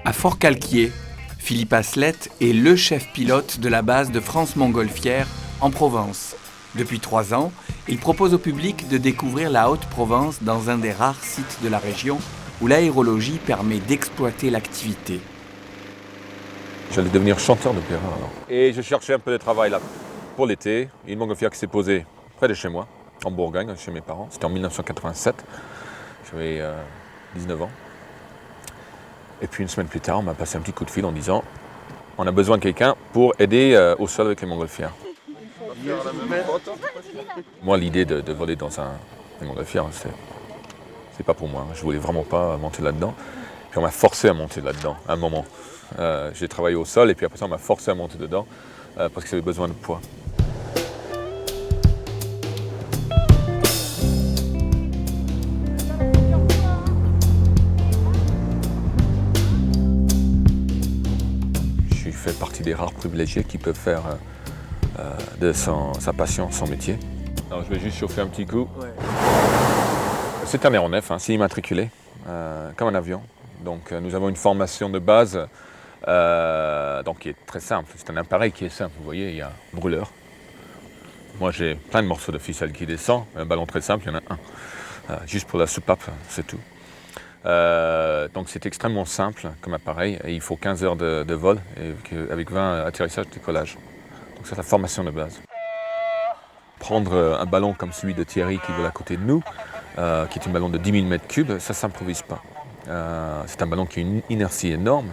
À Forcalquier, Philippe Asselette est le chef pilote de la base de France-Montgolfière en Provence. Depuis 3 ans, il propose au public de découvrir la Haute-Provence dans un des rares sites de la région où l'aérologie permet d'exploiter l'activité. J'allais devenir chanteur d'opéra alors. Et je cherchais un peu de travail là pour l'été. Une montgolfière qui s'est posée près de chez moi, en Bourgogne, chez mes parents. C'était en 1987. J'avais 19 ans. Et puis une semaine plus tard, on m'a passé un petit coup de fil en disant on a besoin de quelqu'un pour aider au sol avec les montgolfières. Moi, l'idée de voler dans une montgolfière, c'est pas pour moi. Je voulais vraiment pas monter là-dedans. Puis on m'a forcé à monter là-dedans à un moment. J'ai travaillé au sol et puis après ça, on m'a forcé à monter dedans parce que j'avais besoin de poids. Je fais partie des rares privilégiés qui peuvent faire de sa passion son métier. Alors, je vais juste chauffer un petit coup. Ouais. C'est un aéronef, c'est immatriculé, comme un avion. Donc nous avons une formation de base donc, qui est très simple. C'est un appareil qui est simple. Vous voyez, il y a un brûleur. Moi, j'ai plein de morceaux de ficelle qui descendent. Un ballon très simple, il y en a un. Juste pour la soupape, c'est tout. Donc c'est extrêmement simple comme appareil. Et il faut 15 heures de vol avec 20 atterrissages et décollages. Donc c'est la formation de base. Prendre un ballon comme celui de Thierry qui vole à côté de nous, qui est un ballon de 10 000 m3, ça ne s'improvise pas. C'est un ballon qui a une inertie énorme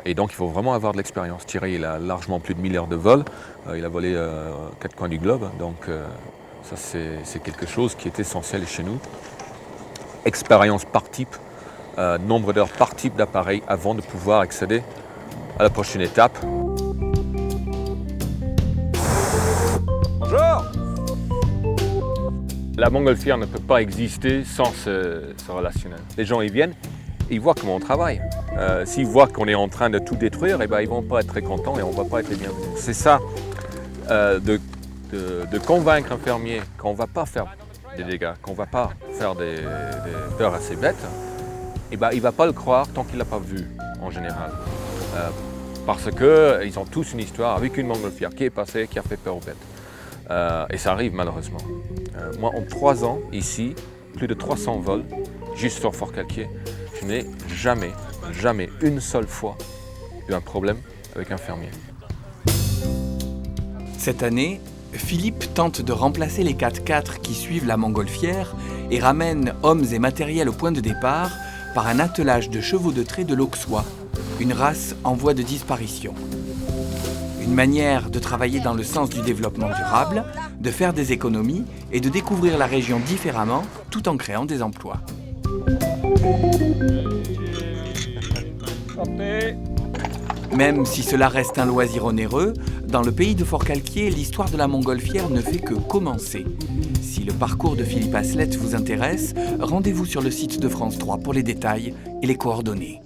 et donc il faut vraiment avoir de l'expérience. Thierry, il a largement plus de 1000 heures de vol, il a volé 4 coins du globe, donc ça c'est quelque chose qui est essentiel chez nous. Expérience par type, nombre d'heures par type d'appareil avant de pouvoir accéder à la prochaine étape. Bonjour! La montgolfière ne peut pas exister sans ce relationnel. Les gens ils viennent, ils voient comment on travaille. S'ils voient qu'on est en train de tout détruire, ils ne vont pas être très contents et on ne va pas être les bienvenus. C'est ça, de convaincre un fermier qu'on ne va pas faire des dégâts, qu'on ne va pas faire des peurs à ses bêtes, il ne va pas le croire tant qu'il ne l'a pas vu en général. Parce qu'ils ont tous une histoire avec une montgolfière qui est passée, qui a fait peur aux bêtes. Et ça arrive malheureusement. Moi, en 3 ans, ici, plus de 300 vols, juste sur Forcalquier, je n'ai jamais, une seule fois eu un problème avec un fermier. Cette année, Philippe tente de remplacer les 4x4 qui suivent la montgolfière et ramène hommes et matériel au point de départ par un attelage de chevaux de trait de l'Auxois, une race en voie de disparition. Une manière de travailler dans le sens du développement durable, de faire des économies et de découvrir la région différemment tout en créant des emplois. Même si cela reste un loisir onéreux, dans le pays de Forcalquier, l'histoire de la montgolfière ne fait que commencer. Si le parcours de Philippe Asselette vous intéresse, rendez-vous sur le site de France 3 pour les détails et les coordonnées.